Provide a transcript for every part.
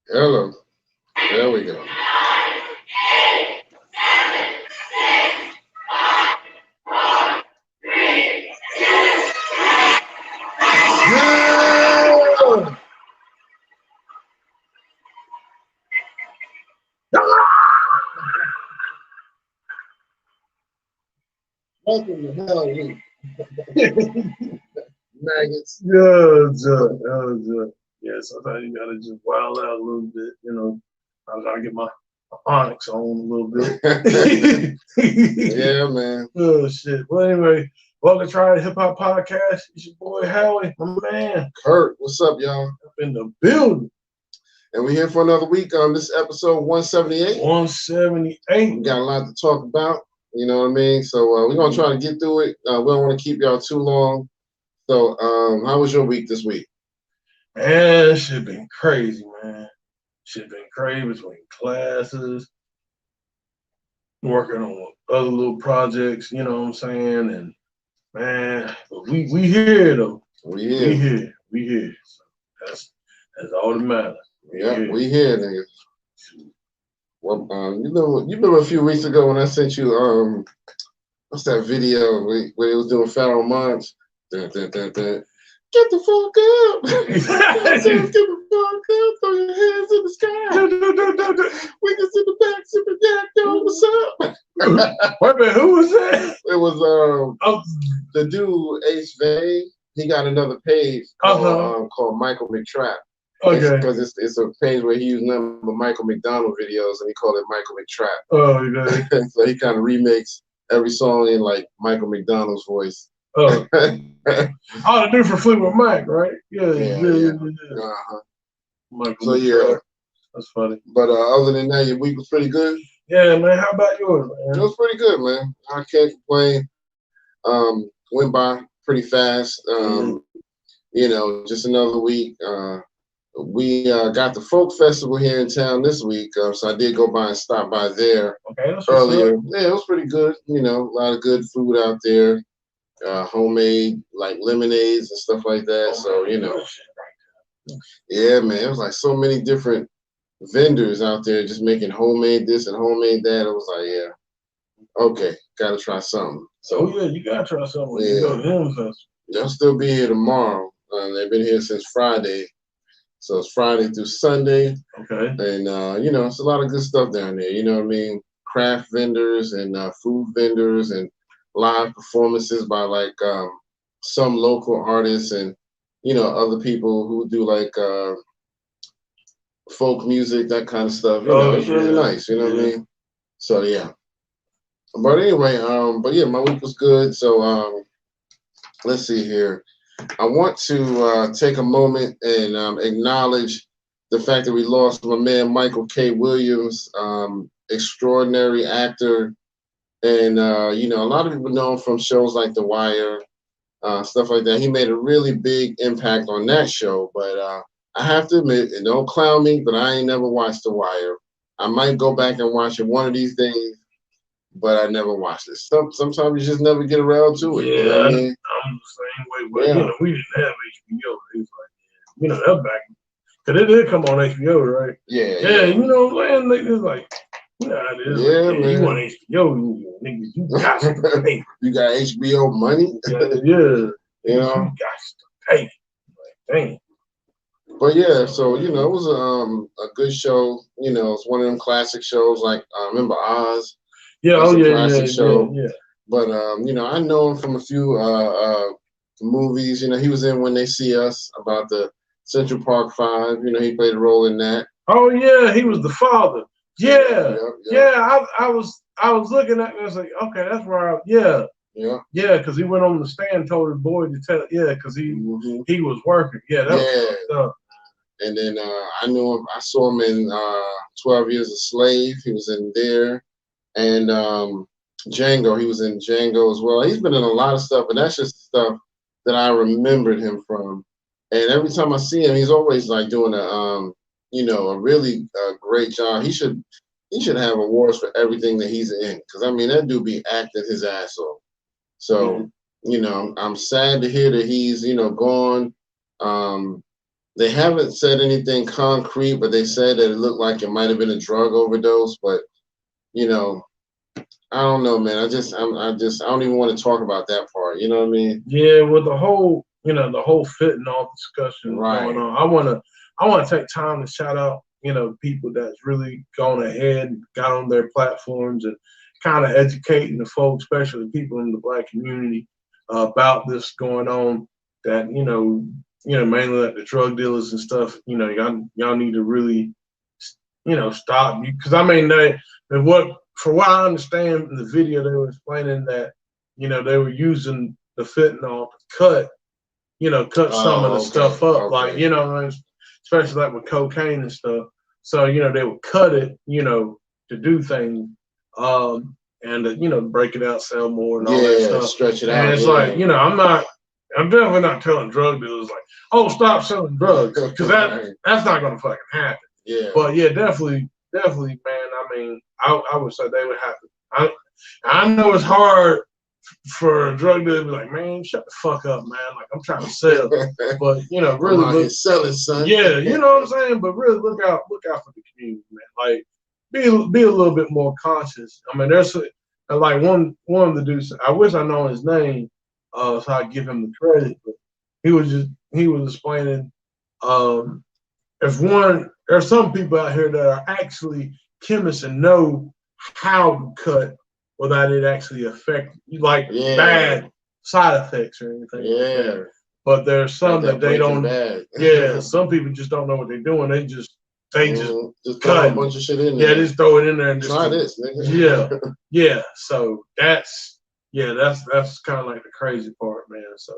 Hello. There we go. Welcome to Halloween. Maggots. Yeah, sometimes you gotta just wild out a little bit, you know. I gotta get my onyx on a little bit. Yeah, man. Oh shit. Well, anyway, welcome to Triad Hip Hop Podcast. It's your boy Howie, my man. Kurt, what's up, y'all? Up in the building. And we're here for another week on this episode 178. 178. We got a lot to talk about. You know what I mean? So we're gonna try to get through it. We don't want to keep y'all too long. So, how was your week this week? Man, shit been crazy, man. Shit been crazy between classes, working on other little projects, you know what I'm saying? And man, we here though. We here. We here. So that's all that matters. We here, nigga. Well, you remember a few weeks ago when I sent you what's that video where he was doing Pharaoh Monch? Get the fuck up! Get the fuck up! Throw your hands in the sky. We can sit the back, sit the back. Yo, what's up? Wait a minute, who was that? It was the dude H. Vay. He got another page called Michael McTrap. Okay. Because it's a page where he used none of Michael McDonald videos and he called it Michael McTrap. Oh, okay. So he kind of remakes every song in like Michael McDonald's voice. Oh, the dude for Fleetwood Mac, right? Yeah. Uh-huh. Michael so McTrap. That's funny. But other than that, your week was pretty good. Yeah, man. How about yours, man? It was pretty good, man. I can't complain. Went by pretty fast. You know, just another week. We got the folk festival here in town this week, so I did go by and stop by there earlier. Yeah, it was pretty good. You know, a lot of good food out there, homemade like lemonades and stuff like that. So you know, yeah, man, it was like so many different vendors out there just making homemade this and homemade that. It was like, yeah, okay, gotta try something. So yeah, you gotta try something. Yeah, you go to them festival. They'll still be here tomorrow. They've been here since Friday. So it's Friday through Sunday. Okay. And, you know, it's a lot of good stuff down there. You know what I mean? Craft vendors and food vendors and live performances by, like, some local artists and, you know, other people who do, like, folk music, that kind of stuff. You know, it's really nice. You know what I mean? So, yeah. But anyway, but, yeah, my week was good. So let's see here. I want to take a moment and acknowledge the fact that we lost my man Michael K. Williams, extraordinary actor, and you know, a lot of people know him from shows like The Wire, stuff like that. He made a really big impact on that show, but I have to admit, and don't clown me, but I ain't never watched The Wire. I might go back and watch it one of these days, but I never watched it. Sometimes you just never get around to it. Yeah, you know what I mean? I'm the same way. But you know, we didn't have HBO. It was like, you know, that back because it did come on HBO, right? Yeah. You know what I'm saying? It's like, you know how it is. Yeah, like, man. You want HBO, niggas, you got to pay. You got HBO money? Yeah. You know? You got to pay. Like, dang. But yeah, so you know, it was a good show. You know, it's one of them classic shows. Like remember Oz? Yeah, classic show. Yeah. But you know, I know him from a few movies. You know, he was in When They See Us about the Central Park Five. You know, he played a role in that. Oh yeah, he was the father. Yeah. I was looking at it. I was like, okay, that's where Yeah, because he went on the stand, told his boy to tell. Yeah, because he was working. Yeah, that was stuff. And then I knew him. I saw him in 12 Years a Slave. He was in there, and Django. He was in Django as well. He's been in a lot of stuff, and that's just stuff that I remembered him from. And every time I see him, he's always like doing a you know, a really great job. He should he should have awards for everything that he's in. Because, I mean, that dude be acting his ass off. So, you know, I'm sad to hear that he's, you know, gone. They haven't said anything concrete, but they said that it looked like it might have been a drug overdose. But, you know, I don't know, man. I don't even want to talk about that part. You know what I mean? Yeah, with the whole, you know, the whole fentanyl discussion going on. I want to take time to shout out, you know, people that's really gone ahead and got on their platforms and kind of educating the folks, especially people in the Black community, about this going on. That mainly like the drug dealers and stuff. You know, y'all need to really, you know, stop. Because I mean, for what I understand in the video, they were explaining that, you know, they were using the fentanyl to cut some of the stuff up, like, you know, especially like with cocaine and stuff. So, you know, they would cut it, you know, to do things, and you know, break it out, sell more, and all that stuff. Stretch it out. And it's like, you know, I'm definitely not telling drug dealers like, oh, stop selling drugs, because that's not gonna fucking happen. Yeah. But yeah, definitely, man. I mean, I would say they would have to. I know it's hard for a drug dealer to be like, man, shut the fuck up, man. Like, I'm trying to sell. But, you know, really selling, son. Yeah, you know what I'm saying? But really look out for the community, man. Like, be a little bit more cautious. I mean, there's like one of the dudes, I wish I know his name, so I give him the credit, but he was explaining, there's some people out here that are actually chemists and know how to cut without it actually affect like bad side effects or anything. Yeah. Like that. But there's some that they don't. Bad. Yeah, some people just don't know what they're doing. They just cut a bunch of shit in there. Yeah, just throw it in there and just try this, nigga. Yeah. So that's kind of like the crazy part, man. So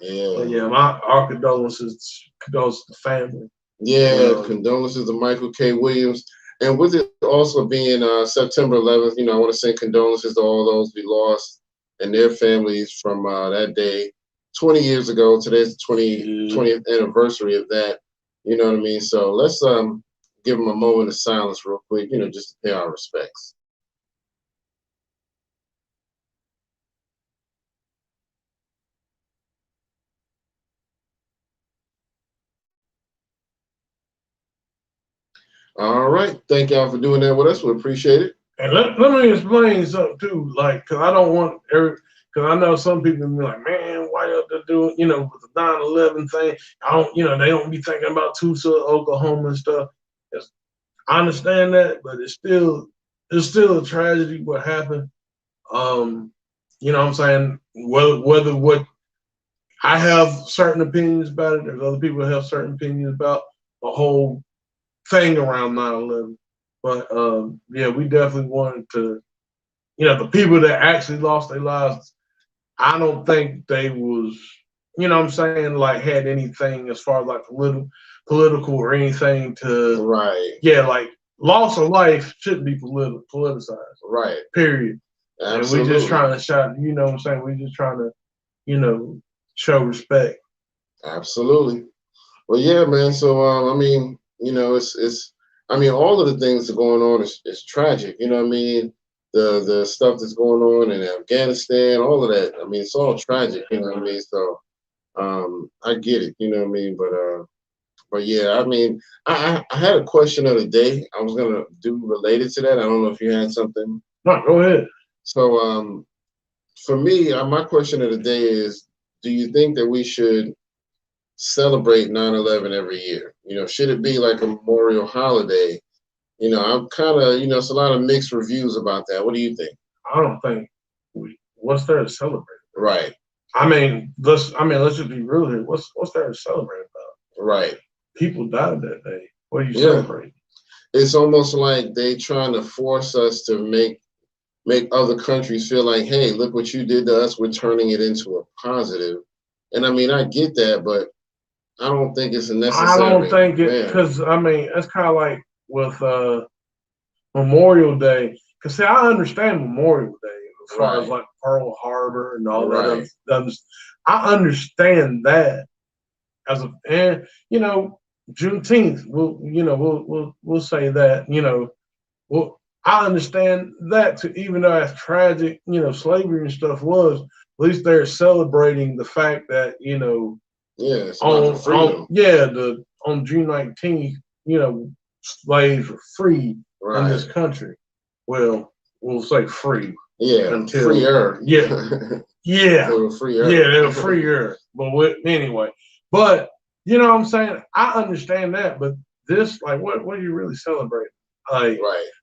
our condolences to the family. Yeah, condolences to Michael K. Williams. And with it also being September 11th, you know, I want to say condolences to all those we lost and their families from that day 20 years ago. Today's the 20th anniversary of that. You know what I mean? So let's give them a moment of silence real quick, you know, just to pay our respects. All right. Thank y'all for doing that with us. We appreciate it. And let me explain something too, like, because I don't want because I know some people be like, man, why y'all doing, you know, with the 9/11 thing? They don't be thinking about Tulsa, Oklahoma and stuff. I understand that, but it's still a tragedy what happened. You know what I'm saying? Whether what I have certain opinions about it, there's other people that have certain opinions about the whole thing around 9/11. But we definitely wanted to, you know, the people that actually lost their lives, I don't think they was, you know what I'm saying, like had anything as far as like political or anything to like loss of life shouldn't be politicized. Right. Period. Absolutely. And we just trying to you know what I'm saying, we just trying to, you know, show respect. Absolutely. Well, yeah, man. So I mean, you know, I mean, all of the things that are going on is tragic. You know what I mean? The stuff that's going on in Afghanistan, all of that. I mean, it's all tragic. You know what I mean? So I get it. You know what I mean? But yeah, I mean, I had a question of the day I was gonna do related to that. I don't know if you had something. No, go ahead. So for me, my question of the day is: do you think that we should celebrate 9/11 every year? You know, should it be like a memorial holiday? You know, I'm kind of, you know, it's a lot of mixed reviews about that. What do you think? I don't think what's there to celebrate? Right. I mean, let's just be real here. What's there to celebrate about? Right. People died that day. What are you celebrating? It's almost like they trying to force us to make other countries feel like, hey, look what you did to us. We're turning it into a positive. And I mean, I get that, but I don't think it's necessary. I don't think it, because I mean, it's kind of like with Memorial Day. Because see, I understand Memorial Day as far as like Pearl Harbor and all that other. I understand that and you know, Juneteenth. We'll say that, you know, I understand that too, even though as tragic, slavery and stuff was, at least they're celebrating the fact that, on June 19th, slaves were free in this country. Well, we'll say free. Yeah, until freer. Yeah. Yeah. They were freer. Yeah, they were freer. But anyway. But you know what I'm saying? I understand that, but this, like, what are you really celebrating? Like,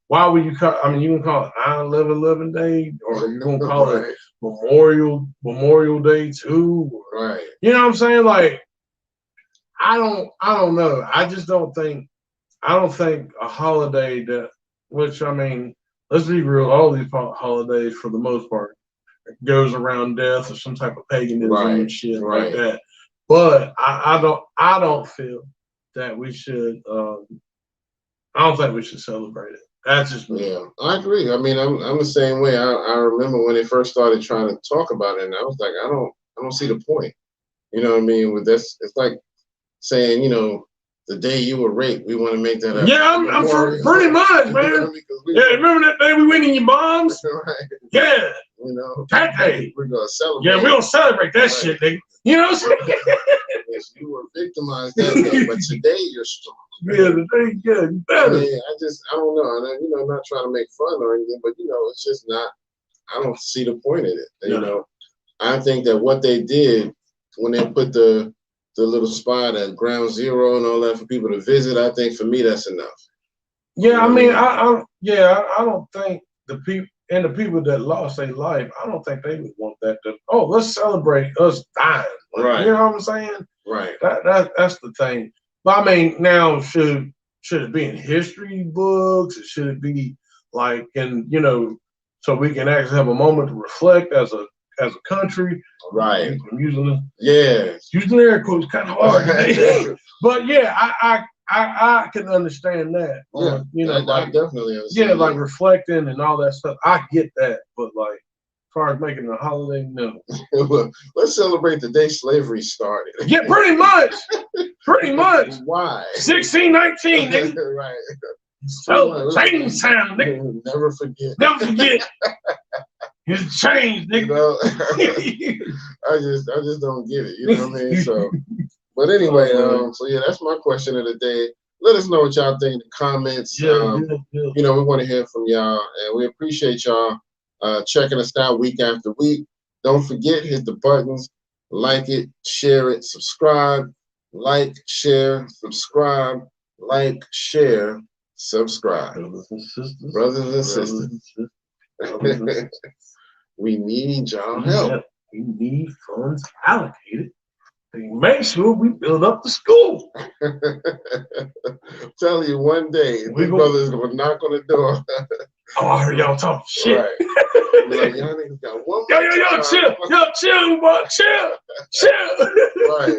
why would you call? I mean, you can call it 9/11 Day, or you're gonna call it Memorial Day too. Right. You know what I'm saying? Like, I don't know. I just don't think. I don't think a holiday that, which I mean, let's be real. All these holidays, for the most part, goes around death or some type of paganism and shit like that. But I don't feel that we should. I don't think we should celebrate it. That's just me. Yeah, I agree. I mean, I'm the same way. I remember when they first started trying to talk about it, and I was like, I don't see the point. You know what I mean? With this, it's like saying, the day you were raped, we want to make that up. Yeah, I'm pretty much, man. Remember that day we went in your mom's? Right. Yeah. That day. We're going to celebrate. Yeah, we're going to celebrate that shit, nigga. You know what I'm saying? Yes, you were victimized that day, but today you're strong. Yeah, today, you better. I mean, I don't know. And I'm not trying to make fun or anything, but, it's just not, I don't see the point in it. I think that what they did when they put the little spot at Ground Zero and all that for people to visit, I think for me that's enough. Yeah, I mean, I don't think the people that lost their life, I don't think they would want that let's celebrate us dying. Right. You know what I'm saying? Right. That's the thing. But I mean, now should it be in history books? Should it be like so we can actually have a moment to reflect as a country? Right. I'm using air quotes kind of hard. But yeah, I can understand that. Yeah, I definitely understand. Yeah, like reflecting and all that stuff. I get that, but like, as far as making a holiday, no. Well, let's celebrate the day slavery started. Yeah, pretty much. Pretty much. Why? 1619, nigga. Right. So, Jamestown, nigga. Never forget. Never forget. It's changed, nigga. I just don't get it. You know what I mean? So, but anyway, so yeah, that's my question of the day. Let us know what y'all think in the comments. We want to hear from y'all, and we appreciate y'all checking us out week after week. Don't forget, hit the buttons, like it, share it, subscribe, like, share, subscribe, like, share, subscribe. Brothers and sisters. We need y'all help. We need funds allocated to make sure we build up the school. I'm telling you, one day, we brothers will knock on the door. I heard y'all talking shit. Right. Like, y'all niggas got one more time. Chill, boy, chill. Right.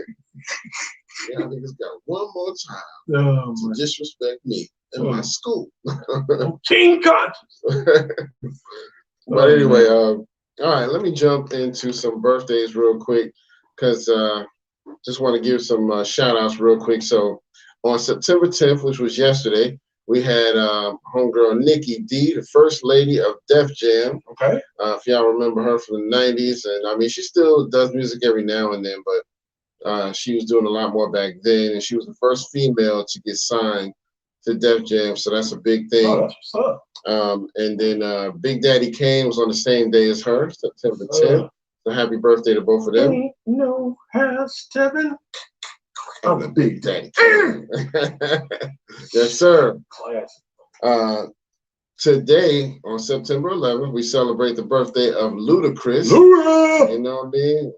Y'all niggas got one more time to disrespect me in my school. King conscious. But anyway, all right, let me jump into some birthdays real quick, because just want to give some shout outs real quick. So on September 10th, which was yesterday, we had homegirl Nikki D, the first lady of Def Jam. Okay. If y'all remember her from the 90s. And I mean, she still does music every now and then, but she was doing a lot more back then. And she was the first female to get signed to Def Jam. So that's a big thing. Oh, that's what's up. And then Big Daddy Kane was on the same day as her, September 10th. So happy birthday to both of them. Ain't no house heaven. I'm the Big Daddy Kane. Yes, sir. Classic. Today, on September 11th, we celebrate the birthday of Ludacris. Luda! You know what I mean?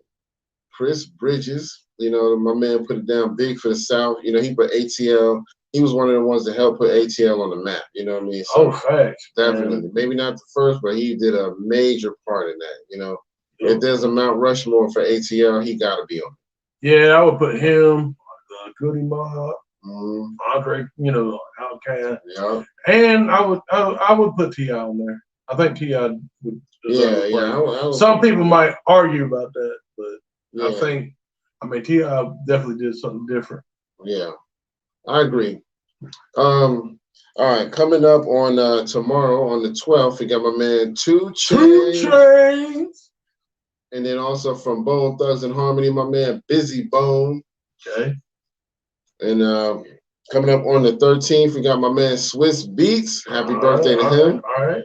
Chris Bridges. My man put it down big for the South. He put ATL. He was one of the ones that helped put ATL on the map. You know what I mean? So facts. Definitely. Man. Maybe not the first, but he did a major part in that. If there's a Mount Rushmore for ATL, he got to be on it. Yeah, I would put him, Goody Mob, Andre, Outkast. Yeah. And I would put T.I. on there. I think T.I. would. Yeah. Some people might argue about that, but I think, T.I. definitely did something different. Yeah, I agree. All right, coming up on tomorrow on the 12th, we got my man 2 Chainz. 2 Chainz. And then also from Bone Thugs and Harmony, my man Busy Bone. Okay. And coming up on the 13th, we got my man Swiss Beats. Happy birthday to him. All right.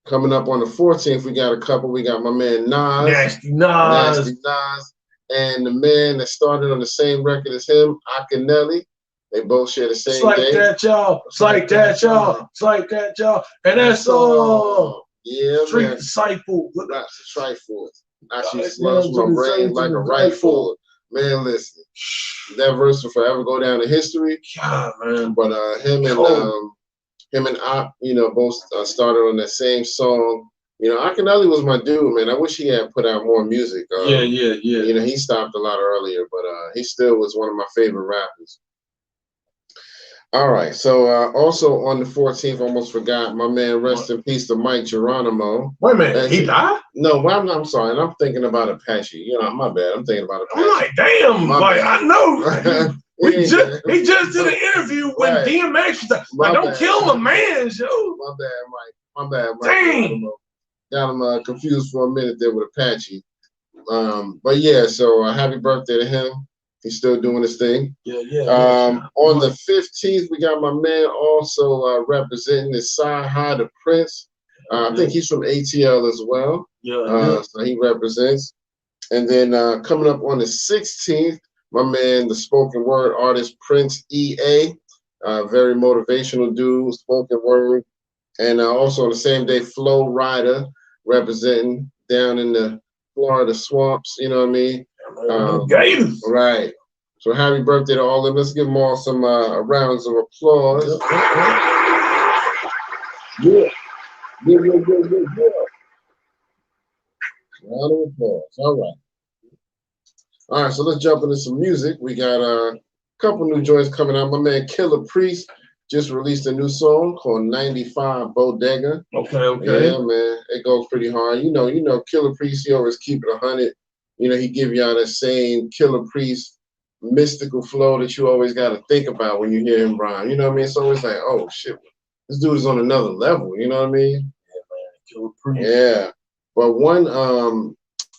Coming up on the 14th, we got a couple. We got my man Nas. Nasty Nas. And the man that started on the same record as him, Akinelli. They both share the same it's like day. That, y'all. It's like that, y'all. It's like that, y'all. And that's all. Yeah, Street man. Disciple. That's a trifle. Actually slugs my brain like a rifle. Man, listen. That verse will forever go down in history. God, man. But him and Op, both started on that same song. Akinelli was my dude, man. I wish he had put out more music. Yeah. He stopped a lot earlier, but he still was one of my favorite rappers. All right, so also on the 14th, almost forgot, my man, rest in peace to Mike Geronimo. Wait a minute, he died? No, I'm sorry, and I'm thinking about Apache. My bad, I'm thinking about Apache. I'm like, damn, I know. he just did an interview when DMX was like, don't kill my man, yo. My bad, Mike. Dang. Got him confused for a minute there with Apache. But yeah, so happy birthday to him. He's still doing his thing. Yeah. On the 15th, we got my man also representing the Sci-Hi the Prince. I think he's from ATL as well. Yeah. So he represents. And then coming up on the 16th, my man, the spoken word artist Prince EA. Very motivational dude, spoken word. And also on the same day, Flo Rida representing down in the Florida swamps. You know what I mean? Gators. Right. So happy birthday to all of them. Let's give them all some rounds of applause. Yeah. Round of applause. All right, so let's jump into some music. We got a couple new joints coming out. My man Killer Priest just released a new song called 95 Bodega. Okay. Yeah, man. It goes pretty hard. You know, Killer Priest, he always keep it 100. He give you all that same Killer Priest mystical flow that you always got to think about when you hear him rhyme. You know what I mean? It's always like, oh, shit, this dude is on another level. You know what I mean? Yeah, man. Killer Priest. Yeah. But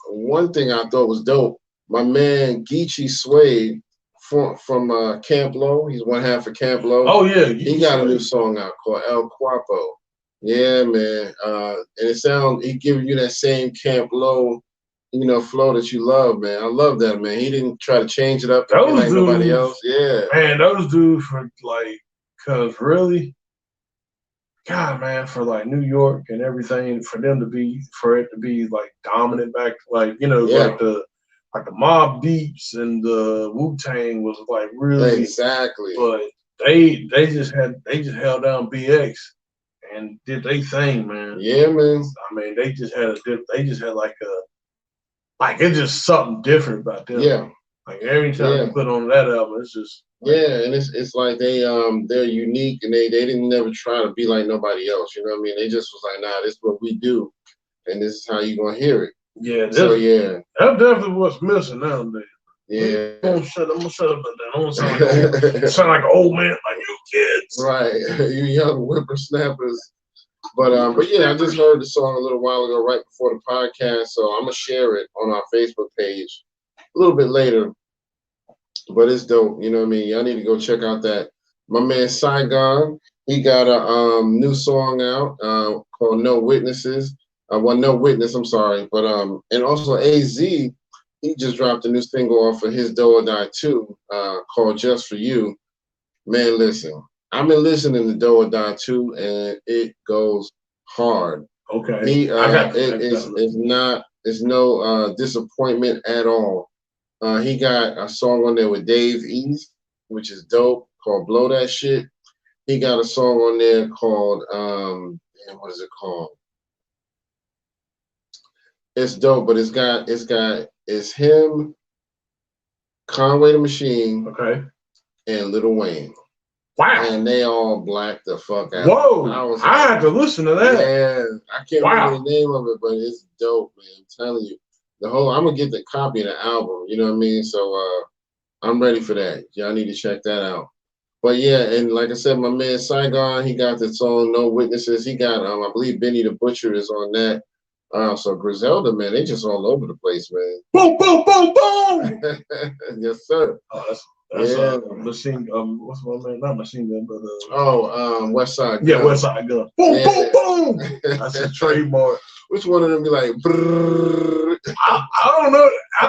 one thing I thought was dope, my man Geechee Suede from Camp Lo, he's one half of Camp Lo. Oh, yeah. He got a new song out called El Cuerpo. Yeah, man. And he giving you that same Camp Lo, flow that you love, man. I love that, man. He didn't try to change it up to be like nobody else. Yeah. Man, those dudes cause really, God, man, for like New York and everything, for it to be like dominant back, like the Mobb Deeps and the Wu-Tang was like really exactly. But they just held down BX and did their thing, man. Yeah, man. I mean, they just had it's just something different about them. Yeah. Like every time you put on that album, it's just and it's like they're unique and they didn't never try to be like nobody else. You know what I mean? They just was like, nah, this is what we do, and this is how you gonna hear it. Yeah. That's definitely what's missing nowadays. Yeah. I'm gonna shut up about that. I don't sound like an old man, like you kids. Right, you young whippersnappers. But yeah, I just heard the song a little while ago, right before the podcast, so I'm gonna share it on our Facebook page a little bit later. But it's dope, you know what I mean? Y'all need to go check out that. My man Saigon, he got a new song out called No Witnesses. No Witness, I'm sorry. But and also AZ, he just dropped a new single off of his Do or Die 2 called Just For You. Man, listen. I've been listening to Do or Die 2 and it goes hard. Okay. It's no disappointment at all. He got a song on there with Dave East, which is dope, called Blow That Shit. He got a song on there called what is it called? It's dope, but it's him, Conway the Machine, okay, and Lil Wayne. Wow. And they all blacked the fuck out. Whoa. I had to listen to that. Yeah. I can't remember the name of it, but it's dope, man. I'm telling you. I'm going to get the copy of the album. You know what I mean? So I'm ready for that. Y'all need to check that out. But yeah, and like I said, my man Saigon, he got the song No Witnesses. He got I believe Benny the Butcher is on that. So Griselda, man, they just all over the place, man. Boom, boom, boom, boom. Yes, sir. That's Machine. What's my man? Not Machine Gun, but West Side Gun. Yeah, West Side Gun. Boom, boom, boom. That's a trademark. Which one of them be like? I don't know. I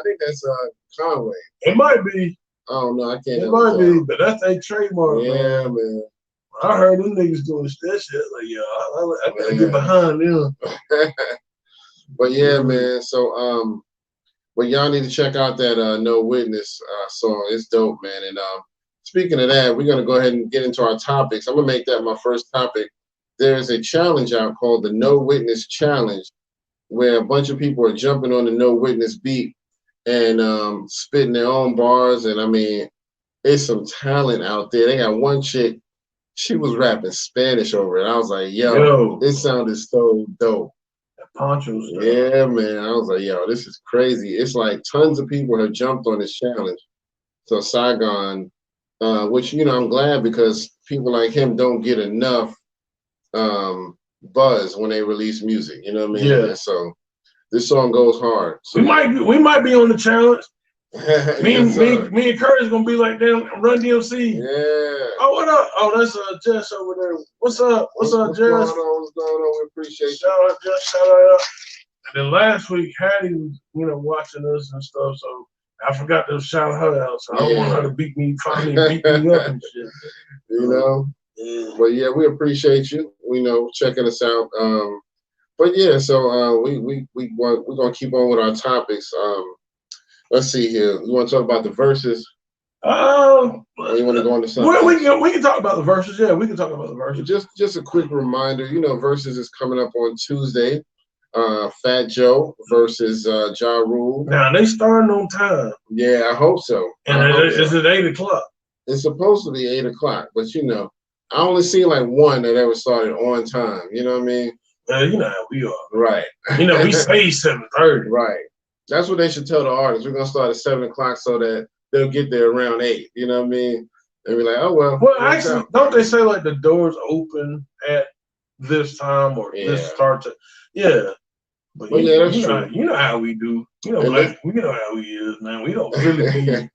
think that's Conway. It might be. I don't know. I can't. It might be, but that's a trademark. Yeah, man. I heard them niggas doing that shit. Like, yeah, I gotta get behind them. But yeah, man. So, but y'all need to check out that No Witness song. It's dope, man. And speaking of that, we're gonna go ahead and get into our topics. I'm gonna make that my first topic. There's a challenge out called the No Witness Challenge, where a bunch of people are jumping on the No Witness beat and spitting their own bars. And I mean, it's some talent out there. They got one chick, she was rapping Spanish over it. I was like, yo, it sounded so dope. Poncho stuff. Yeah, man. I was like, yo, this is crazy. It's like tons of people have jumped on this challenge. So Saigon, which, you know, I'm glad because people like him don't get enough buzz when they release music. You know what I mean? Yeah. So this song goes hard. So, we might be on the challenge. Me and Curry's gonna be like them Run DMC. Yeah. Oh, what up? Oh, that's Jess over there. What's up? What's up, Jess? What's going on? We appreciate shout out, Jess. Shout out. And then last week, Hattie was, watching us and stuff. So I forgot to shout her out. So I don't want her to beat me up and shit. You know. Yeah. But yeah, we appreciate you. Checking us out. But yeah, so we're gonna keep on with our topics. Let's see here. You want to talk about the verses? Or you want to go into something? We can talk about the verses. Yeah, we can talk about the verses. Just a quick reminder. Verses is coming up on Tuesday. Fat Joe versus Ja Rule. Now they starting on time. Yeah, I hope so. And is it 8:00? It's supposed to be 8:00, but I only seen like one that ever started on time. You know what I mean? You know how we are. Right. We say 7:30. Right. That's what they should tell the artists. We're gonna start at 7:00 so that they'll get there around 8. You know what I mean? And be like, oh well. Well, actually, don't they say like the doors open at this time or this starts at? Yeah. But that's true. You know how we do. We know how we is, man. We don't really be.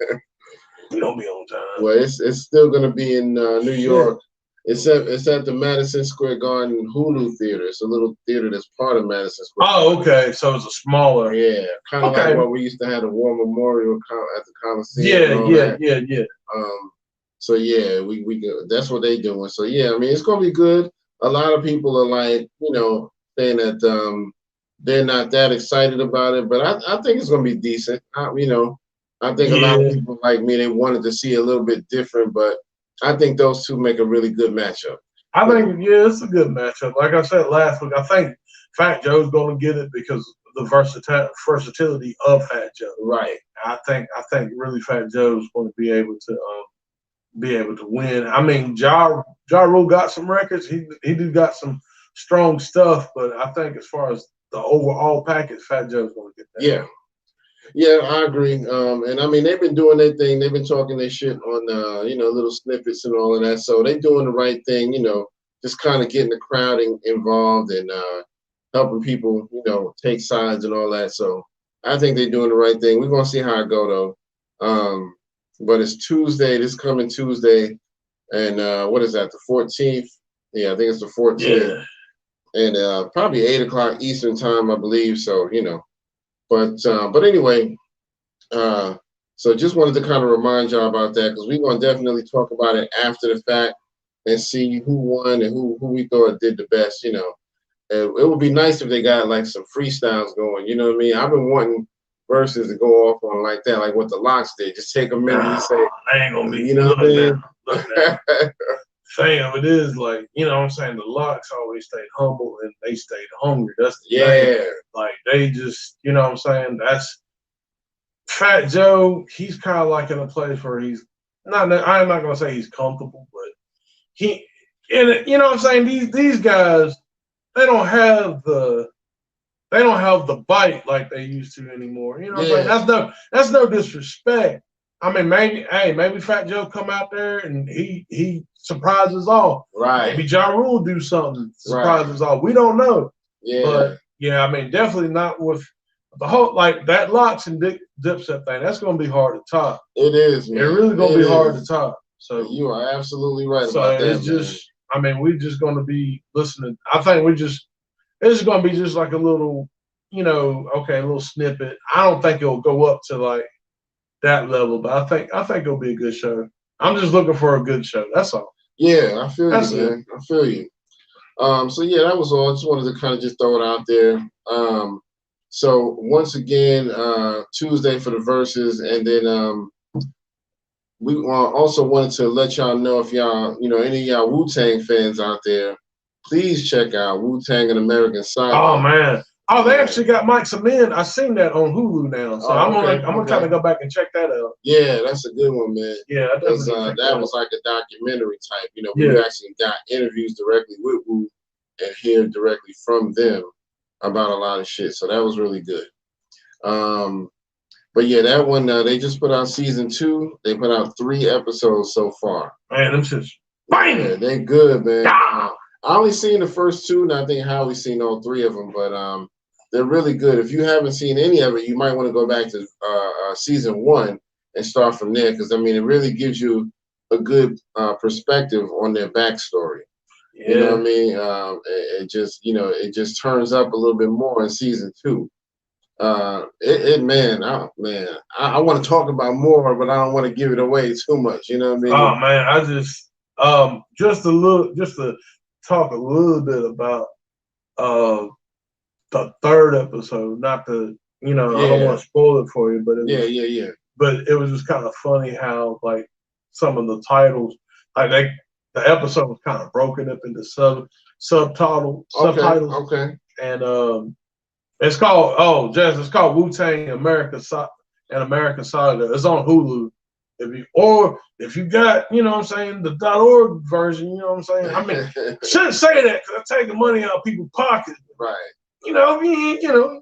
We don't be on time. Well, it's still gonna be in New York. It's at the Madison Square Garden Hulu Theater. It's a little theater that's part of Madison Square Garden. Oh, okay. So it's a smaller. Yeah, kind of like what we used to have the War Memorial at the Coliseum. Yeah. So yeah, we that's what they doing. So yeah, I mean it's gonna be good. A lot of people are like, saying that they're not that excited about it, but I think it's gonna be decent. I think a lot of people like me, they wanted to see a little bit different, but I think those two make a really good matchup. I think, it's a good matchup. Like I said last week, I think Fat Joe's going to get it because of the versatility of Fat Joe. Right. I think really Fat Joe's going to be able to win. I mean, Ja Rule got some records. He got some strong stuff, but I think as far as the overall package, Fat Joe's going to get that. Yeah. Yeah, I agree. And I mean, they've been doing their thing. They've been talking their shit on, little snippets and all of that. So they're doing the right thing, just kind of getting the crowd involved and helping people, take sides and all that. So I think they're doing the right thing. We're going to see how it go, though. But it's Tuesday, this coming Tuesday. And what is that, the 14th? Yeah, I think it's the 14th. Yeah. And probably 8:00 Eastern time, I believe. So, But anyway, so just wanted to kind of remind y'all about that because we're going to definitely talk about it after the fact and see who won and who we thought did the best, It would be nice if they got like some freestyles going, you know what I mean? I've been wanting verses to go off on like that, like what the Locks did. Just take a minute and say, I ain't going to be, you know what I mean? Thing of it is like, what I'm saying, the Locks always stayed humble and they stayed hungry. That's the thing. Like they just, what I'm saying, that's Fat Joe. He's kind of like in a place where he's not. I'm not gonna say he's comfortable, but what I'm saying, these guys, they don't have the bite like they used to anymore. You know what I'm saying? That's no disrespect. I mean, maybe Fat Joe come out there and he surprises all. Right. Maybe Ja Rule do something surprises all. We don't know. Yeah. But yeah, I mean, definitely not with the whole like that Locks and Dipset thing. That's gonna be hard to top. It is, man. It's really gonna be hard to top. So you are absolutely right about that. It's just, I mean, we're just gonna be listening. I think it's gonna be just like a little, a little snippet. I don't think it'll go up to like that level, but I think it'll be a good show. I'm just looking for a good show. That's all. Yeah, I feel you, man. I feel you. So yeah, that was all. I just wanted to kind of just throw it out there. So once again, Tuesday for the verses, and then we also wanted to let y'all know if y'all, any of y'all Wu-Tang fans out there, please check out Wu-Tang and American Saga. Oh man. Oh, they actually got Mike Samin. I seen that on Hulu now, so I'm gonna kind of go back and check that out. Yeah, that's a good one, man. Yeah, that was like a documentary type. We actually got interviews directly with Wu and hear directly from them about a lot of shit. So that was really good. But yeah, that one they just put out season 2. They put out 3 episodes so far. Man, them shit's bang. Yeah, they good, man. I only seen the first 2, and I think Howie's seen all 3 of them. But they're really good. If you haven't seen any of it, you might want to go back to season 1 and start from there, because I mean, it really gives you a good perspective on their backstory. Yeah. You know what I mean? It just turns up a little bit more in season 2. I want to talk about more, but I don't want to give it away too much. You know what I mean? Oh man, I just to talk a little bit about the 3rd episode. Not to, I don't want to spoil it for you, but But it was just kind of funny how like some of the titles, like the episode was kind of broken up into subtitles. Okay. And it's called it's called Wu-Tang American Saga. It's on Hulu. If you got, the .org version, you know what I'm saying? I mean, shouldn't say that because I'm taking money out of people's pockets. Right. If you ain't, you know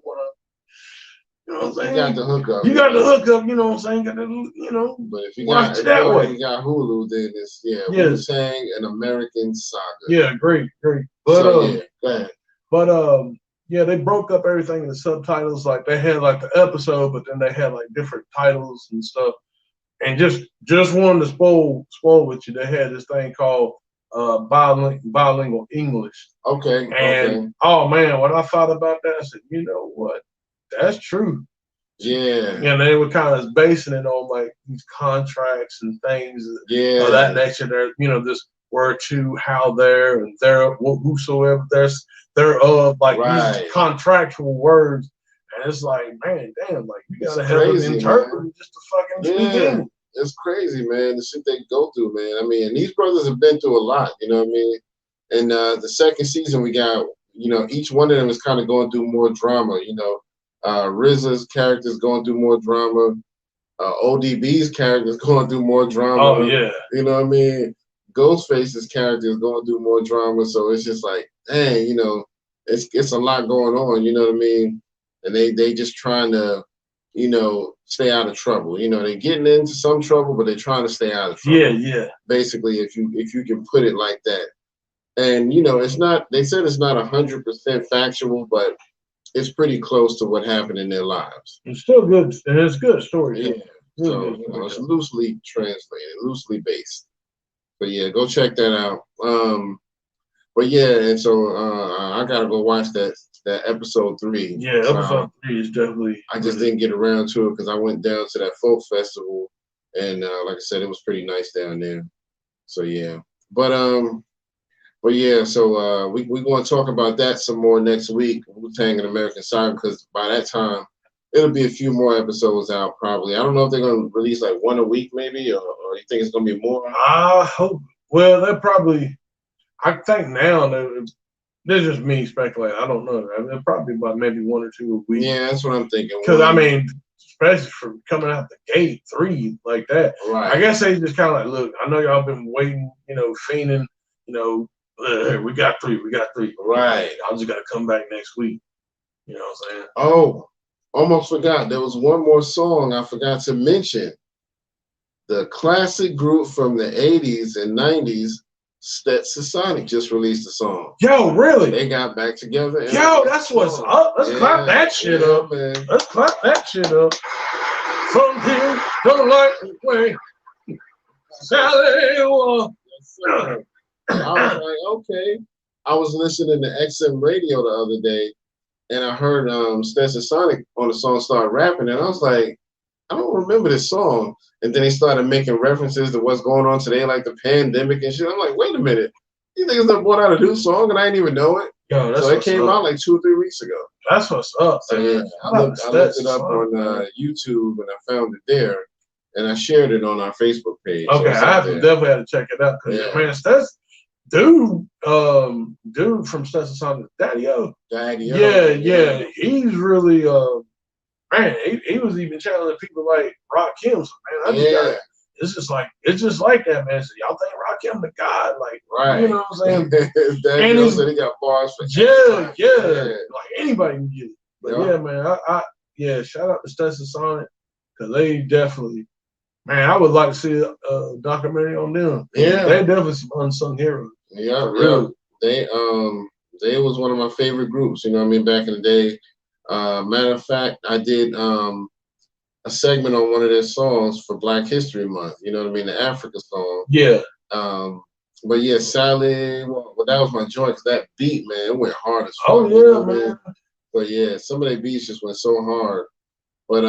what I'm saying? You got the hookup. You got the hookup, you know what I'm saying? But if you watch it that way. You got Hulu, then it's Wu-Tang and American Saga. Yeah, great. But go ahead. But they broke up everything in the subtitles. Like they had like the episode, but then they had like different titles and stuff. And just wanted to spoil with you, they had this thing called bilingual English. Okay. And oh man, when I thought about that, I said, you know what? That's true. Yeah. And they were kind of basing it on like these contracts and things of that nature. There, this word to, how, there, and there, whosoever, they're of like these contractual words. And it's like, man, damn, like you gotta have an interpreter just to fucking speak English. It's crazy, man. The shit they go through, man. I mean, and these brothers have been through a lot, you know what I mean? And the second season we got, each one of them is kind of going through more drama, RZA's character is going through more drama. ODB's character is going through more drama. Oh, yeah. You know what I mean? Ghostface's character is going through more drama. So it's just like, dang, it's a lot going on, you know what I mean? And they just trying to, stay out of trouble. They're getting into some trouble, but they're trying to stay out of trouble. Yeah. Basically, if you can put it like that. And, it's not, they said it's not 100% factual, but it's pretty close to what happened in their lives. It's still good, and it's good story. Yeah. So, it's loosely translated, loosely based. But yeah, go check that out. But yeah, and so I gotta go watch that episode 3. Yeah, episode 3 is definitely. I just didn't get around to it because I went down to that folk festival, and like I said, it was pretty nice down there. So yeah, but yeah, so we going to talk about that some more next week. Wu-Tang and American Saga, because by that time it'll be a few more episodes out probably. I don't know if they're gonna release like one a week maybe, or you think it's gonna be more? I hope. Well, they're probably. I think now this is just me speculating. I don't know. They'll probably about maybe 1 or 2 a week. Yeah, that's what I'm thinking. Because I mean, especially for coming out the gate 3 like that. Right. I guess they just kind of like, look. I know y'all been waiting, fiending, we got 3. Right. I just gotta come back next week. You know what I'm saying? Oh, almost forgot. There was one more song I forgot to mention. the classic group from the 80s and 90s, Stetson Sonic, just released a song. Yo, really? They got back together. Yo, that's what's up. Let's clap that shit up. Man. Let's clap that shit up. Some people don't like the way Sally was. I was like, okay. I was listening to XM radio the other day, and I heard Stetson Sonic on the song start rapping, and I was like, I don't remember this song. And then he started making references to what's going on today, like the pandemic and shit. I'm like, wait a minute. You niggas done brought out a new song and I didn't even know it? Yo, so it came out like 2 or 3 weeks ago. That's what's up. So yeah, I looked it up on YouTube and I found it there. And I shared it on our Facebook page. Okay, so I definitely have to check it out. Cause man, Stetson, dude from Stetson Sonic, Daddy-O. Yeah. He's really man, he was even challenging people like Rakim. So, man, it's just like that, man. So y'all think Rakim the god, like, you know what I'm saying? And he said he got bars for like anybody can get it. But yeah, man, I shout out to Stetson Sonic because they definitely, man, I would like to see a documentary on them. Yeah, they definitely some unsung heroes. Yeah, really. They was one of my favorite groups. You know what I mean? Back in the day. Matter of fact, I did a segment on one of their songs for Black History Month. You know what I mean? The Africa song. Yeah. But yeah, Sally. Well, that was my joint. Cause that beat, man, it went hard as fuck. Oh yeah, you know, man. But yeah, some of their beats just went so hard. But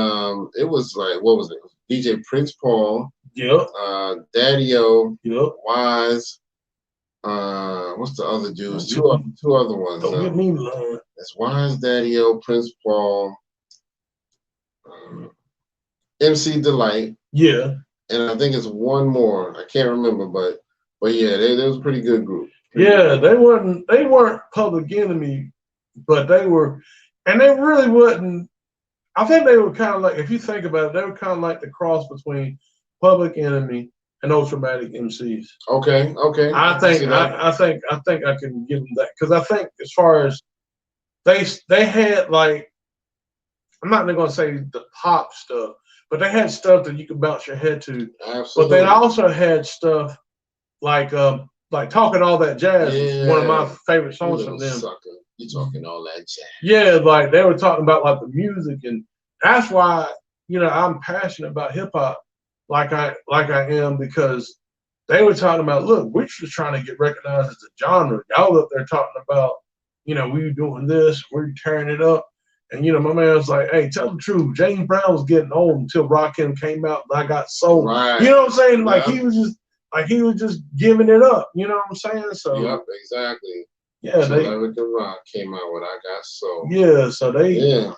it was like, what was it? DJ Prince Paul. Yep. Daddy-O. Yep. Wise. What's the other dudes? Two other ones. Don't get me lying. That's Wise, Daddy-O, Prince Paul, MC Delight. Yeah. And I think it's one more. I can't remember, but yeah, they was a pretty good group. They weren't Public Enemy, but they were, and they really wasn't. I think they were kind of like, if you think about it, they were kind of like the cross between Public Enemy and Ultramatic MCs. Okay. I think I can give them that because I think as far as they had like, I'm not going to say the pop stuff, but they had stuff that you could bounce your head to. Absolutely. But they also had stuff like Talking All That Jazz. Yeah. One of my favorite songs from them. Sucker. You talking all that jazz? Yeah, like they were talking about like the music, and that's why I'm passionate about hip hop. Like I am, because they were talking about, look, we're just trying to get recognized as a genre. Y'all up there talking about, we were doing this, we're tearing it up. And, my man was like, hey, tell the truth. James Brown was getting old until Rakim came out and I got sold. Right. You know what I'm saying? Like he was just giving it up. You know what I'm saying? So yep, exactly. Yeah, so Let the Rock came out when I got sold. Yeah, so they that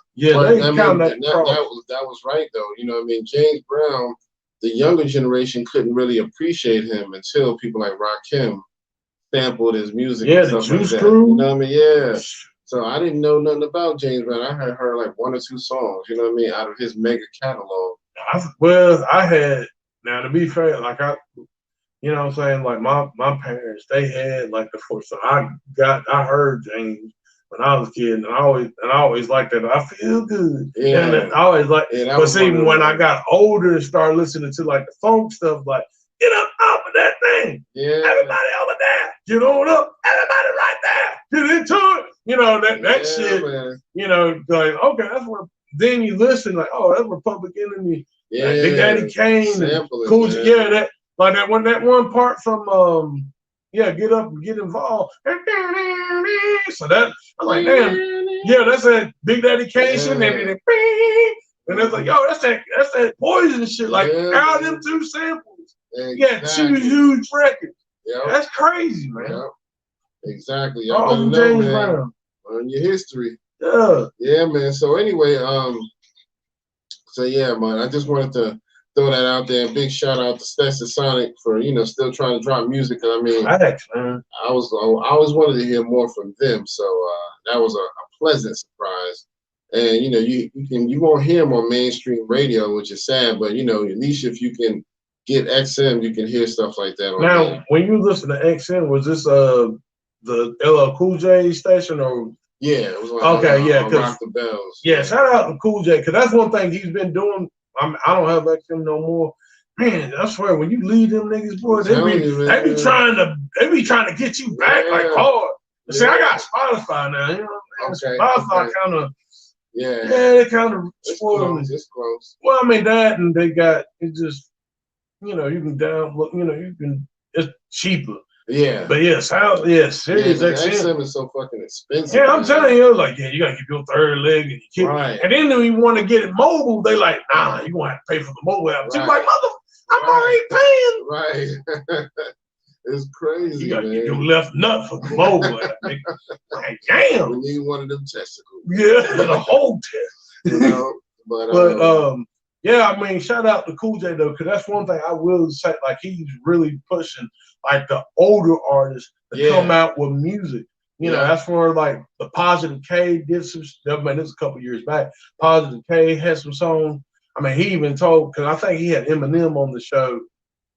was right though. You know what I mean? James Brown, the younger generation couldn't really appreciate him until people like Rakim sampled his music. Yeah, and the stuff Juice like Crew. You know what I mean? Yeah. So I didn't know nothing about James Brown. I had heard like 1 or 2 songs, you know what I mean, out of his mega catalog. Now to be fair, like you know what I'm saying, like my parents, they had like the first. So I heard James when I was a kid, and I always liked that. I feel good. Yeah. And I always like. Yeah, but see, when I got older and started listening to like the funk stuff, like get up off of that thing. Yeah. Everybody over there, get on up. Everybody right there, get into it. That shit. Man. Like okay, that's what. Then you listen, like oh, that's Public Enemy. Yeah. Like Big Daddy Kane, and Cool. Yeah, that. Like that one part from Get Up and Get Involved. So that I'm like, damn, yeah, that's that Big Daddy Kane shit, and it's like, yo, that's that Poison shit. Like out of them 2 samples. Exactly. Yeah, 2 huge records. Yep. That's crazy, man. Yep. Exactly. Y'all better know, man. On your history. Yeah. Yeah, man. So anyway, so yeah, man, I just wanted to throw that out there. Big shout out to Stetson Sonic for still trying to drop music. I mean, I always wanted to hear more from them, so that was a pleasant surprise. And you won't hear them on mainstream radio, which is sad. But at least if you can get XM, you can hear stuff like that. Now, when you listen to XM, was this the LL Cool J station or? Yeah, it was like Rock the Bells. Yeah, shout out to Cool J because that's one thing he's been doing. I don't have XM no more, man, I swear, when you leave them niggas, boy, they be trying to get you back like hard. Yeah. See, I got Spotify now, you know. Okay, Spotify kind of, they kind of spoiled me. It's close. Well, I mean that, and they got it just, you know, you can download, you know, you can. It's cheaper. Yeah. But Sirius XM is so fucking expensive. Yeah, I'm telling you, like, you gotta give your third leg and you keep right. And then when you want to get it mobile, they like, nah, you gonna have to pay for the mobile app. Right. Like, I'm already paying. Right. It's crazy. You gotta get your left nut for the mobile app. Like, damn. We need one of them testicles. Yeah, the whole test. You know, but yeah, I mean, shout out to Cool J though, because that's one thing I will say. Like, he's really pushing like the older artists to come out with music. You know, that's where like the Positive K did some. I mean, this is a couple years back. Positive K had some songs. I mean, he even told, because I think he had Eminem on the show.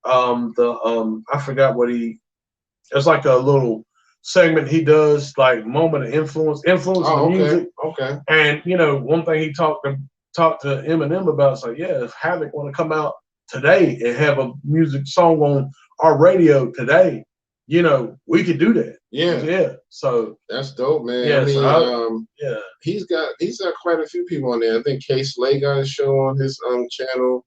I forgot what it's like a little segment he does, like moment of influence the music. Okay. And you know, one thing he talked to Eminem about is like, if Havoc want to come out today and have a music song on our radio today, you know, we could do that. Yeah. So that's dope, man. Yeah, I mean, he's got quite a few people on there. I think K Slay got a show on his channel.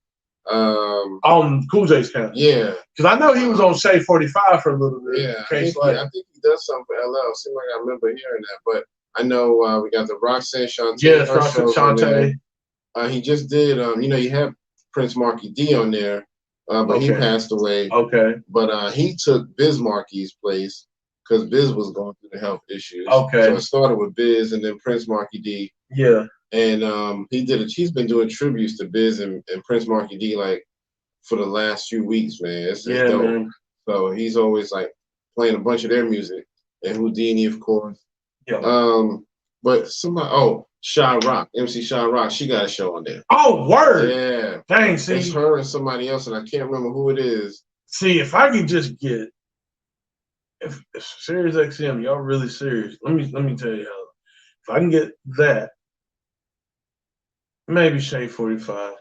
On Cool J's channel. Yeah. Because I know he was on Shade 45 for a little bit. Yeah. I think he does something for LL. Seems like I remember hearing that. But I know we got the Roxanne Shantae. Yeah, Shantae. He just did you know, you have Prince Marky D on there. But he passed away. Okay. But he took Biz Markie's place because Biz was going through the health issues. Okay. So it started with Biz and then Prince Marky D. Yeah. And he's been doing tributes to Biz and Prince Marky D like for the last few weeks, man. It's dope. Man. So he's always like playing a bunch of their music. And Houdini, of course. Yeah. But somebody Shy Rock, MC Shy Rock, she got a show on there. Oh, word. Yeah. Dang, see. It's her and somebody else, and I can't remember who it is. See, if I could just get, if Sirius XM, y'all really serious, let me tell you how. If I can get that, maybe Shade 45,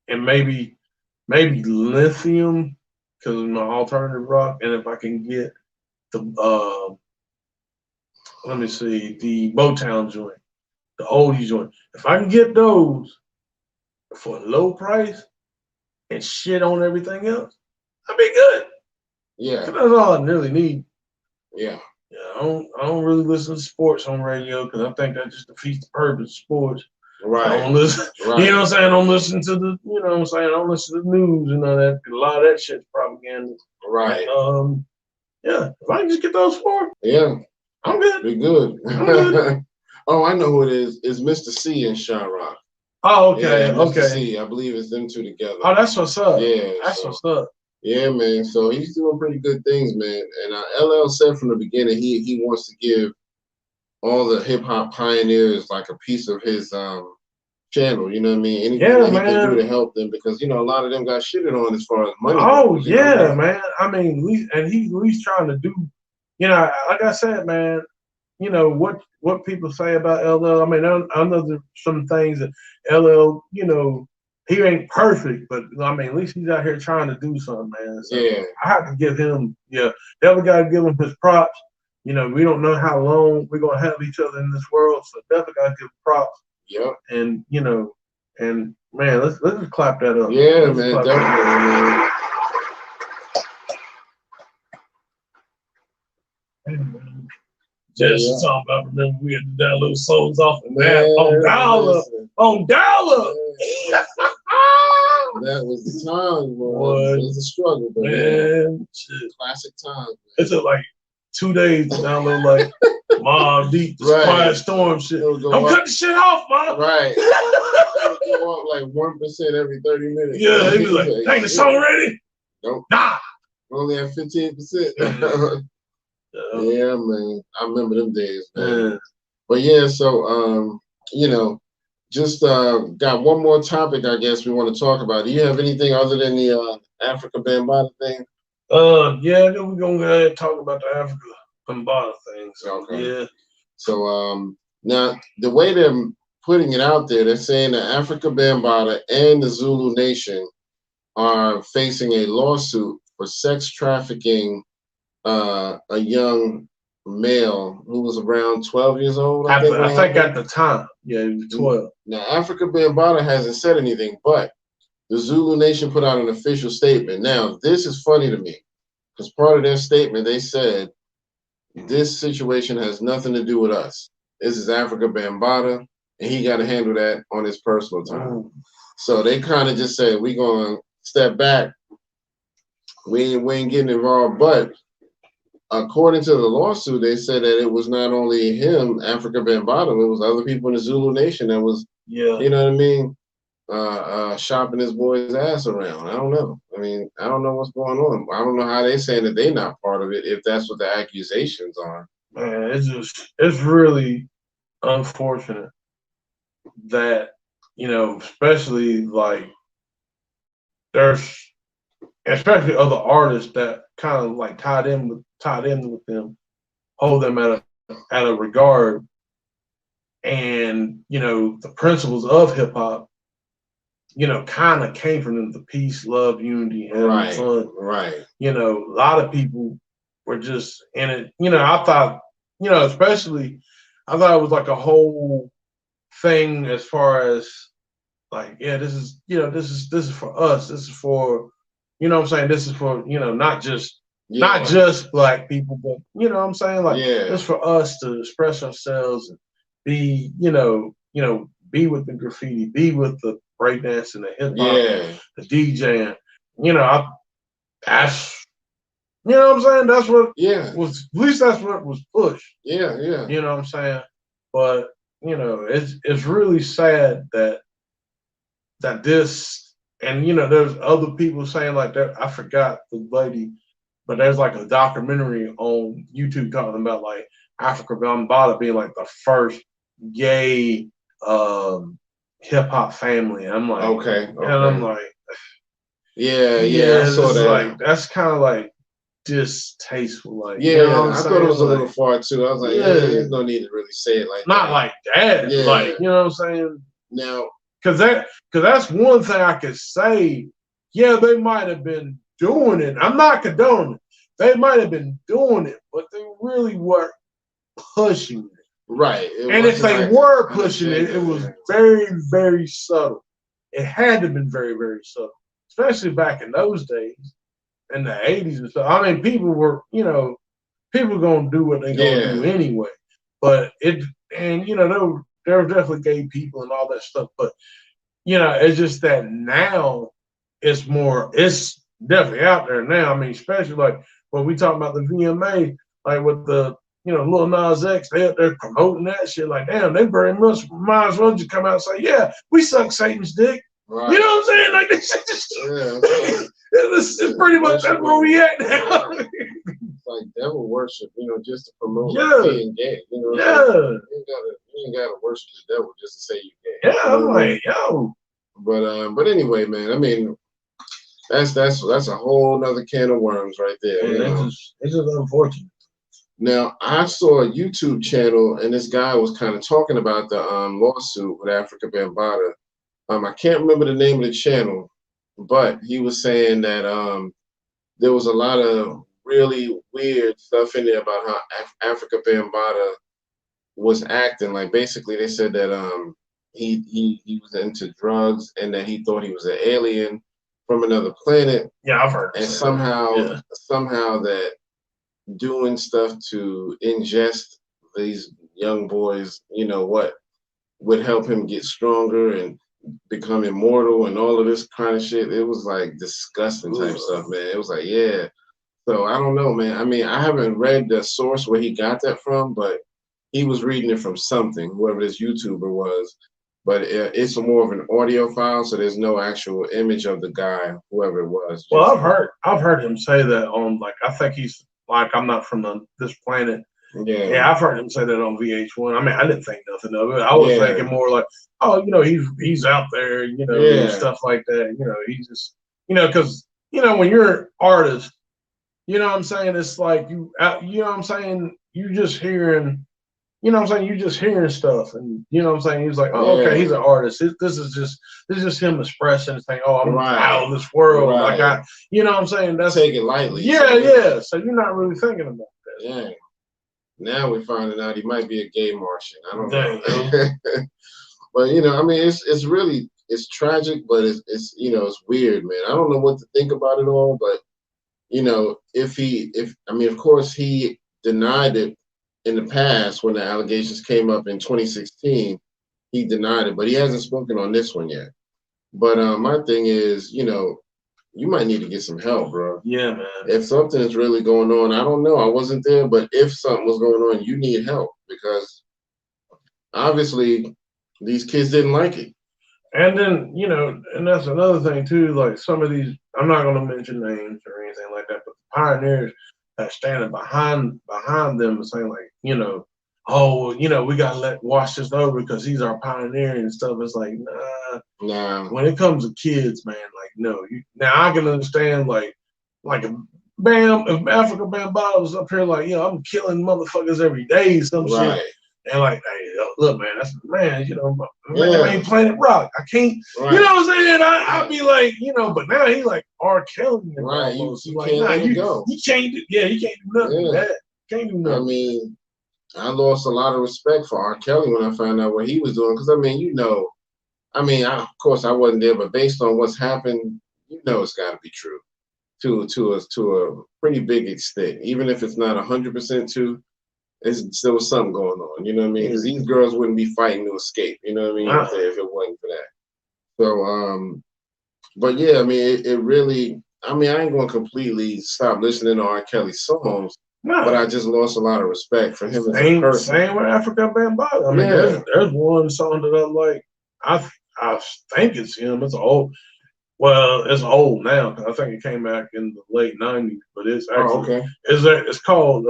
and maybe Lithium, because of my alternative rock, and if I can get the, let me see, the Motown joint, the oldie joint. If I can get those for a low price and shit on everything else, I'd be good. Yeah. That's all I really need. Yeah. I don't really listen to sports on radio because I think that just defeats the purpose of sports. Right. I don't listen. Right. You know what I'm saying? I don't listen to the. You know what I'm saying? I don't listen to the news and all that. A lot of that shit's propaganda. Right. Yeah. If I can just get those four. Yeah. I'm good. Be good. I'm good. Oh, I know who it is. It's Mr. C and Shy Rock. Oh, okay. Yeah, Mr. Okay. C. I believe it's them two together. Oh, that's what's up. Yeah. That's what's up. Yeah, man. So he's doing pretty good things, man. And LL said from the beginning he wants to give all the hip hop pioneers like a piece of his channel. You know what I mean? Anything that he can do to help them, because you know a lot of them got shitted on as far as money. Oh yeah, man. I mean, he's trying to do. You know, like I said, man. You know what people say about LL. I mean, I know there's some things that LL. You know. He ain't perfect, but I mean, at least he's out here trying to do something, man. So yeah. I have to give him, definitely got to give him his props. You know, we don't know how long we're gonna have each other in this world, so definitely got to give props. Yep. And and man, let's just clap that up. Yeah, man, definitely. Just talking about, remember we had to download songs off of that on dial-up. That was the time, bro. It was a struggle, but man. Shit. Classic time. It took like 2 days to download like Mobb Deep, Quiet Storm shit. I'm cutting shit off, man. Right. It go up like 1% every 30 minutes. Yeah, he was like, dang, the song ready? Nope. Nah. Only at 15%. Yeah, man. I remember them days, man. But yeah, so just got one more topic I guess we want to talk about. Do you have anything other than the Africa Bambaataa thing? Yeah, then we're gonna go ahead and talk about the Africa Bambaataa thing. So yeah. So now the way they're putting it out there, they're saying that Africa Bambaataa and the Zulu Nation are facing a lawsuit for sex trafficking a young male who was around 12 years old. I think at the time, yeah, he was 12. Now, Africa Bambaataa hasn't said anything, but the Zulu Nation put out an official statement. Now, this is funny to me because part of their statement, they said, this situation has nothing to do with us. This is Africa Bambaataa, and he got to handle that on his personal time. So they kind of just said, we're going to step back. We ain't getting involved. But according to the lawsuit, they said that it was not only him, Africa Bambaataa, it was other people in the Zulu Nation that was, you know what I mean, shopping his boy's ass around. I don't know. I mean, I don't know what's going on. I don't know how they saying that they not part of it if that's what the accusations are. Man, it's really unfortunate that, you know, especially like there's especially other artists that kind of like tied in with them, hold them at a regard, and you know the principles of hip hop, you know, kind of came from them, the peace, love, unity, having fun. Right. You know, a lot of people were just in it. You know, I thought, you know, especially, I thought it was like a whole thing as far as like, yeah, this is, you know, this is for us. This is for, you know what I'm saying? This is for, you know, not just black people, but you know what I'm saying? Like, it's for us to express ourselves and be, you know, be with the graffiti, be with the breakdancing, the hip hop, the DJing. You know, that's, you know what I'm saying? That's what was, at least that's what was pushed. Yeah. You know what I'm saying? But, you know, it's really sad that this, and you know, there's other people saying like that. I forgot the lady, but there's like a documentary on YouTube talking about like Africa Bambaataa being like the first gay hip hop family. And I'm like, okay. And I'm like, I saw that. Like, that's kind of like distasteful. Like, you know I thought it was a little far too. I was like, there's no need to really say it like not that. like that. Yeah. Like, you know what I'm saying? Now, because that's one thing I could say. Yeah, they might have been doing it. I'm not condoning it. They might have been doing it, but they really weren't pushing it. Right. And if they were pushing it, it was very, very subtle. It had to have been very, very subtle, especially back in those days, in the 80s and stuff. I mean, people were, you know, people going to do what they're going to do anyway. But and you know, there were definitely gay people and all that stuff. But, you know, it's just that now it's definitely out there now. I mean, especially like when we talk about the VMA, like with the, you know, Lil Nas X, they're promoting that shit. Like, damn, they very much might as well just come out and say, yeah, we suck Satan's dick. Right. You know what I'm saying? Like, they should just, it's pretty much that's where we at now. It's like devil worship, you know, just to promote being gay. You know, you ain't gotta worship the devil just to say you're gay. Yeah, I'm like, yo. But anyway, man, I mean, that's a whole nother can of worms right there. It's just unfortunate. Now, I saw a YouTube channel, and this guy was kind of talking about the lawsuit with Africa Bambaataa. I can't remember the name of the channel, but he was saying that there was a lot of really weird stuff in there about how Africa Bambaataa was acting. Like, basically, they said that he was into drugs and that he thought he was an alien from another planet. Yeah, I've heard. And somehow that doing stuff to ingest these young boys, you know, what would help him get stronger and become immortal and all of this kind of shit. It was like disgusting type stuff, man. It was like, So I don't know, man. I mean, I haven't read the source where he got that from, but he was reading it from something, whoever this YouTuber was. But it's more of an audio file, so there's no actual image of the guy, whoever it was. Well, I've heard him say that on, like, I think he's like, I'm not from this planet. Yeah, I've heard him say that on VH1. I mean, I didn't think nothing of it. I was thinking more like, oh, you know, he's out there, you know, and stuff like that. You know, he just, you know, because, you know, when you're an artist, you know what I'm saying? It's like you know what I'm saying? You just hearing you know what I'm saying, you're just hearing stuff, and you know what I'm saying, he's like, oh, okay, he's an artist. This is just him expressing, saying, oh, I'm out of this world. Like you know what I'm saying? That's take it lightly. Yeah. So you're not really thinking about that. Yeah. Now we're finding out he might be a gay Martian. I don't know. But you know, I mean, it's really tragic, but it's you know, it's weird, man. I don't know what to think about it all, but you know, of course he denied it in the past when the allegations came up in 2016. He denied it, but he hasn't spoken on this one yet. But my thing is, you know, you might need to get some help, bro. Yeah, man. If something is really going on, I don't know. I wasn't there, but if something was going on, you need help because obviously these kids didn't like it. And then, you know, and that's another thing too, like some of these, I'm not going to mention names or anything like that, but the pioneers that standing behind them and saying like, you know, oh, you know, we got to wash this over because he's our pioneer and stuff. It's like, nah. When it comes to kids, man, like, no. Now I can understand like if Africa Bambaataa was up here like, you know, I'm killing motherfuckers every day, some shit. And like, hey, look, man, that's man, you know, man ain't Planet Rock. I can't, you know what I'm saying? I'd be like, you know, but now he like R. Kelly. Right, you like, can't let go. You can't do, you can't do nothing with that. Can't do nothing. I mean, I lost a lot of respect for R. Kelly when I found out what he was doing. Because, I mean, you know, of course I wasn't there, but based on what's happened, you know it's got to be true to a pretty big extent. Even if it's not 100% true, there was something going on, you know what I mean? Because these girls wouldn't be fighting to escape, you know what I mean? If it wasn't for that. So, but yeah, I mean, it really, I mean, I ain't going to completely stop listening to R. Kelly's songs, but I just lost a lot of respect for him as a person. Same with Africa Bambaataa. I mean, there's one song that I like. I think it's him. It's old. Well, it's old now because I think it came back in the late '90s. But it's actually it's called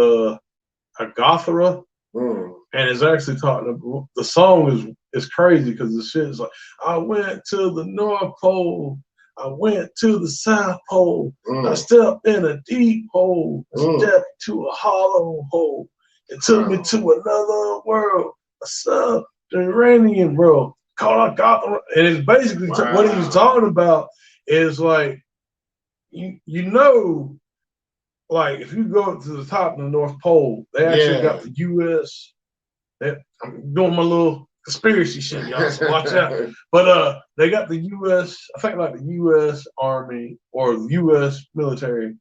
Agathara, and it's actually talking. The song is crazy because the shit is like, I went to the North Pole. I went to the South Pole. I stepped in a deep hole. I stepped to a hollow hole. It took me to another world. A subterranean world called Gotham. And it's basically what he's talking about is like, you know, like if you go to the top of the North Pole, they actually got the U.S. I'm doing my little conspiracy shit, y'all, so watch out. But they got the U.S. I think like the U.S. Army or the U.S. military,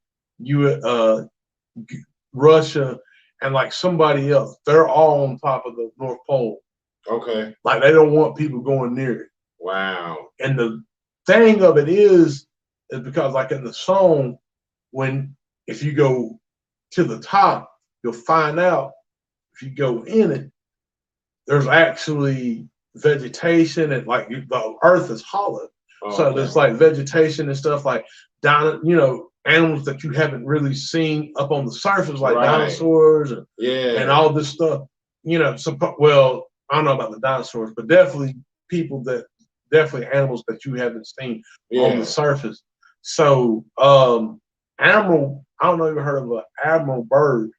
Russia, and like somebody else. They're all on top of the North Pole. Okay. Like they don't want people going near it. Wow. And the thing of it is because like in the song, if you go to the top, you'll find out if you go in it, there's actually vegetation and like the earth is hollow. So there's like vegetation and stuff like down, you know, animals that you haven't really seen up on the surface, like dinosaurs and all this stuff. You know, well, I don't know about the dinosaurs, but definitely animals that you haven't seen on the surface. So Admiral, I don't know if you heard of Admiral Byrd.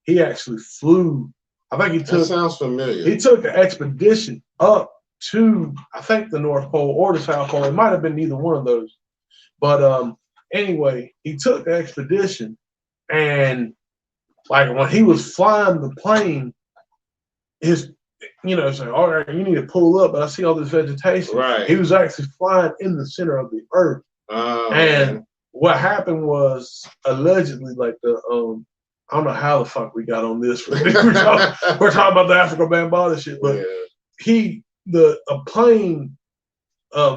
He actually flew. I think he took. That sounds familiar. He took an expedition up to, I think, the North Pole or the South Pole. It might have been neither one of those. But anyway, he took the expedition, and like when he was flying the plane, saying, all right, you need to pull up, but I see all this vegetation. Right. He was actually flying in the center of the earth. And what happened was allegedly like I don't know how the fuck we got on this. we're talking about the Africa Bambaataa shit, but a plane,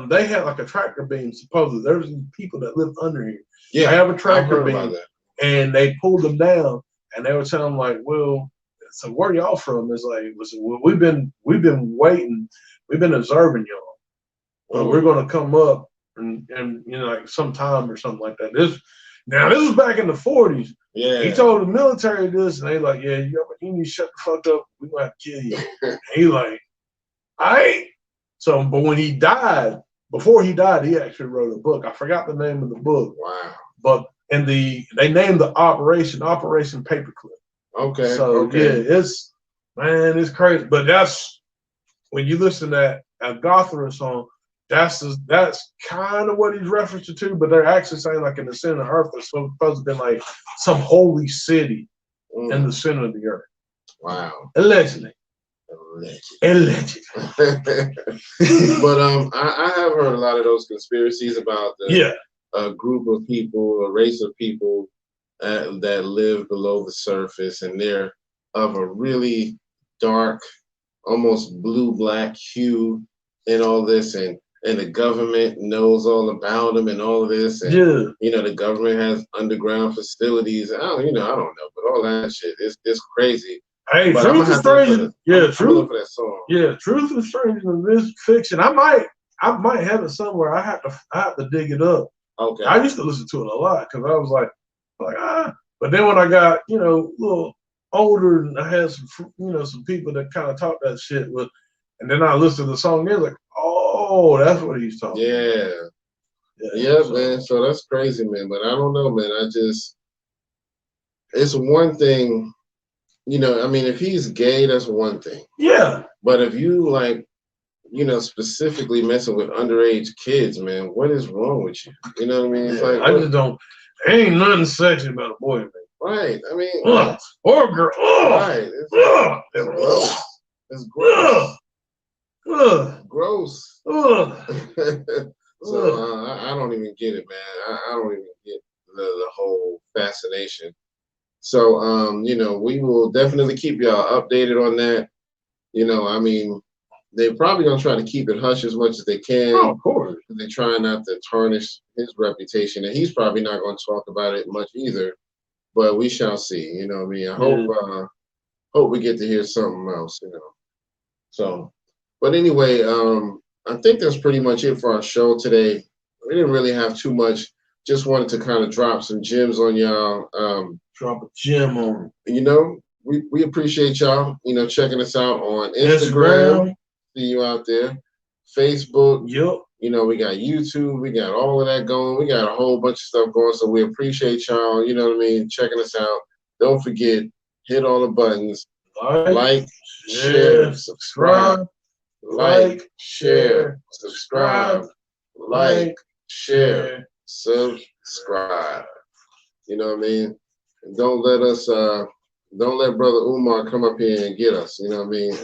they had like a tractor beam, supposedly. There was people that live under here. Yeah. They have a tractor beam, and they pulled them down, and they were telling them like, well, so where y'all from? It's like, listen, well, we've been waiting, we've been observing y'all, but we're gonna come up and like sometime or something like that. This was back in the 40s. Yeah. He told the military this, and they like, yeah, you need to shut the fuck up. We're gonna have to kill you. And he like, all right. So, but when he died, before he died, he actually wrote a book. I forgot the name of the book. Wow. But they named the Operation Paperclip. Okay. So okay. yeah, Man, it's crazy. But that's when you listen to that Gotham song, that's kind of what he's referencing to, but they're actually saying like in the center of the earth, there's supposed to be like some holy city in the center of the earth. Wow. Allegedly. But I have heard a lot of those conspiracies about a group of people, a race of people that live below the surface, and they're of a really dark, almost blue-black hue and all this, and the government knows all about them and all of this, and the government has underground facilities. I don't know, but all that shit is crazy. Hey, but Truth is Strange. Truth for that song. Yeah, Truth is Strange in this fiction. I might have it somewhere. I have to dig it up. Okay. I used to listen to it a lot because I was like, but then when I got a little older and I had some people that kind of talk that shit with, and then I listened to the song. They're like, oh, that's what he's talking. Yeah, man. So that's crazy, man. But I don't know, man. It's one thing. If he's gay, that's one thing. Yeah. But if you specifically messing with underage kids, man, what is wrong with you? You know what I mean? It's like I just don't. Ain't nothing sexy about a boy, man. Right. I mean, or a girl. Right. It's gross. It's gross. Gross. So I don't even get it, man. I don't even get the whole fascination. So, we will definitely keep y'all updated on that. They're probably going to try to keep it hush as much as they can. Oh, of course. They're trying not to tarnish his reputation, and he's probably not going to talk about it much either. But we shall see. I hope we get to hear something else, So, but anyway, I think that's pretty much it for our show today. We didn't really have too much. Just wanted to kind of drop some gems on y'all. Drop a gem on. We appreciate y'all, checking us out on Instagram. See you out there. Facebook. Yep. We got YouTube. We got all of that going. We got a whole bunch of stuff going. So we appreciate y'all, checking us out. Don't forget, hit all the buttons. Like, share, subscribe. Like, share, subscribe. Like, share, subscribe. You know what I mean? And don't let Brother Umar come up here and get us. You know what I mean?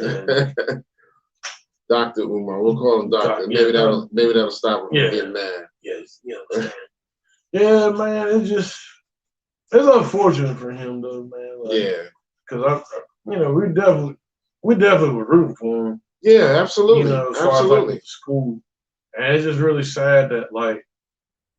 Dr. Umar, we'll call him Doctor. Maybe that'll stop him from getting mad. Yes, yeah, man. It's unfortunate for him though, man. Because we definitely were rooting for him. Yeah, absolutely. Absolutely. School, and it's just really sad that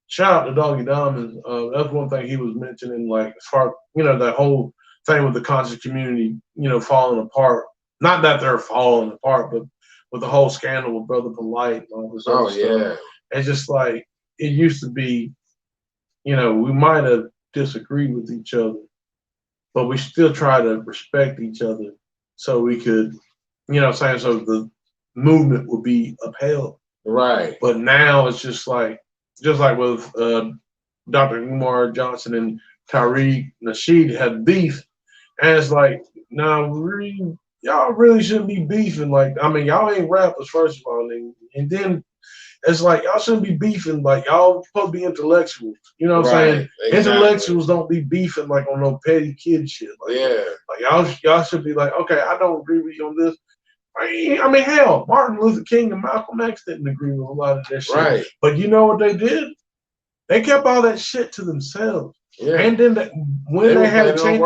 shout out to Doggy Diamond. That's one thing he was mentioning, as far that whole thing with the conscious community, falling apart. Not that they're falling apart, but with the whole scandal with Brother Polite and all this other stuff. It's just it used to be, we might have disagreed with each other, but we still try to respect each other so we could, so the movement would be upheld. Right. But now it's just like with Dr. Umar Johnson and Tariq Nasheed had beef, and it's y'all really shouldn't be beefing. Y'all ain't rappers, first of all, and then it's y'all shouldn't be beefing. Y'all supposed to be intellectuals. You know what I'm saying? Exactly. Intellectuals don't be beefing on no petty kid shit. Y'all should be okay, I don't agree with you on this. Hell, Martin Luther King and Malcolm X didn't agree with a lot of that shit. Right. But you know what they did? They kept all that shit to themselves. Yeah. And then when they had a chance,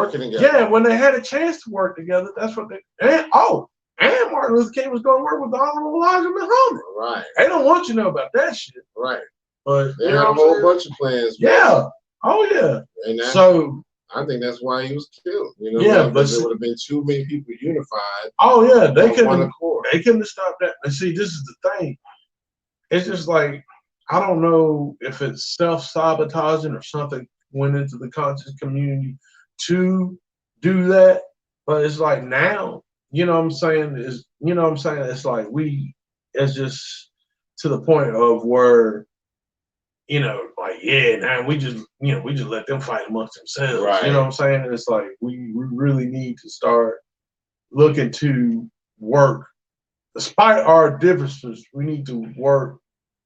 when they had a chance to work together, that's what they. And Martin Luther King was going to work with the Honorable Elijah Muhammad. Right. They don't want you to know about that shit. Right. But they had a whole bunch of plans. Yeah. Man. Oh yeah. And so I think that's why he was killed. But there would have been too many people unified. Oh yeah, they couldn't have stopped that. And see, this is the thing. It's just I don't know if it's self-sabotaging or something went into the conscious community to do that. But it's now, what I'm saying? It's it's just to the point of where, now we just let them fight amongst themselves. Right. You know what I'm saying? And it's we really need to start, looking to work. Despite our differences, we need to work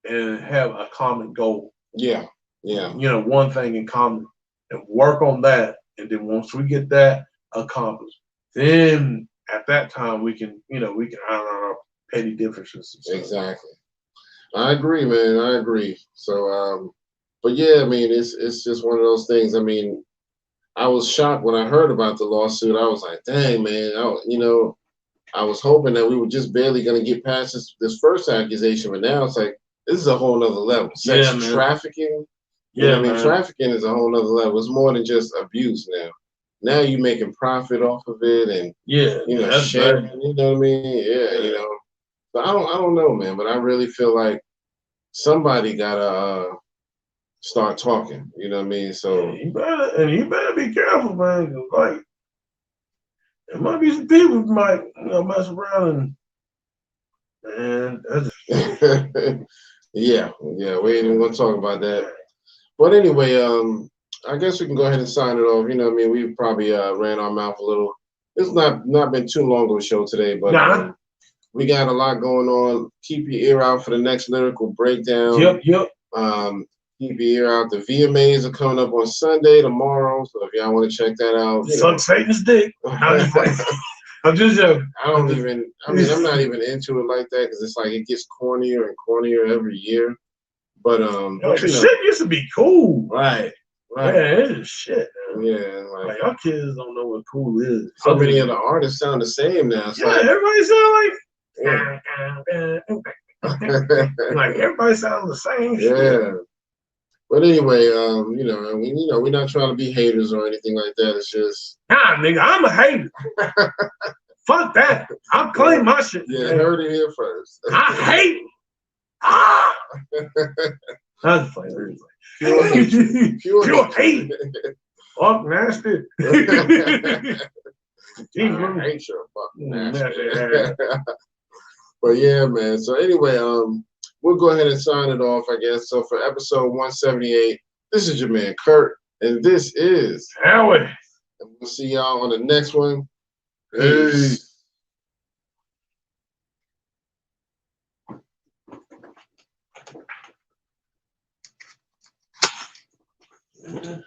and have a common goal. Yeah. One thing in common, and work on that. And then once we get that accomplished, then at that time we can iron our petty differences. Exactly. I agree, man. I agree. So, but yeah, I mean, it's just one of those things. I mean, I was shocked when I heard about the lawsuit. I was like, dang, man. I was hoping that we were just barely going to get past this first accusation, but now it's like this is a whole nother level. Sex trafficking. Yeah, I mean, trafficking is a whole nother level. It's more than just abuse now. Now you're making profit off of it, and sharing. Bad. You know what I mean? Yeah. So I don't know, man, but I really feel like somebody gotta start talking. You know what I mean? So you better be careful, man. Like there might be some people who might mess around and yeah, we ain't even gonna talk about that. But anyway, I guess we can go ahead and sign it off. You know what I mean? We probably ran our mouth a little. It's not been too long of a show today, but we got a lot going on. Keep your ear out for the next lyrical breakdown. Yep. Keep your ear out. The VMAs are coming up on Sunday tomorrow, so if y'all want to check that out, suck Satan's dick. I'm just joking. I'm not even into it like that because it's like it gets cornier and cornier every year. But shit used to be cool. Right. Yeah, it is shit. Man. Yeah, like our kids don't know what cool is. So many of the artists sound the same now. It's everybody sound like everybody sounds the same. Yeah. Shit. But anyway, we're not trying to be haters or anything like that. It's just nigga, I'm a hater. Fuck that. I'll claim my shit. Yeah, heard it here first. I hate. That's funny. Pure hate. Fuck nasty. I hate your fucking nasty. But yeah, man. So anyway, we'll go ahead and sign it off, I guess. So for episode 178, this is your man Kurt, and this is Howie. And we'll see y'all on the next one. Peace. Yeah.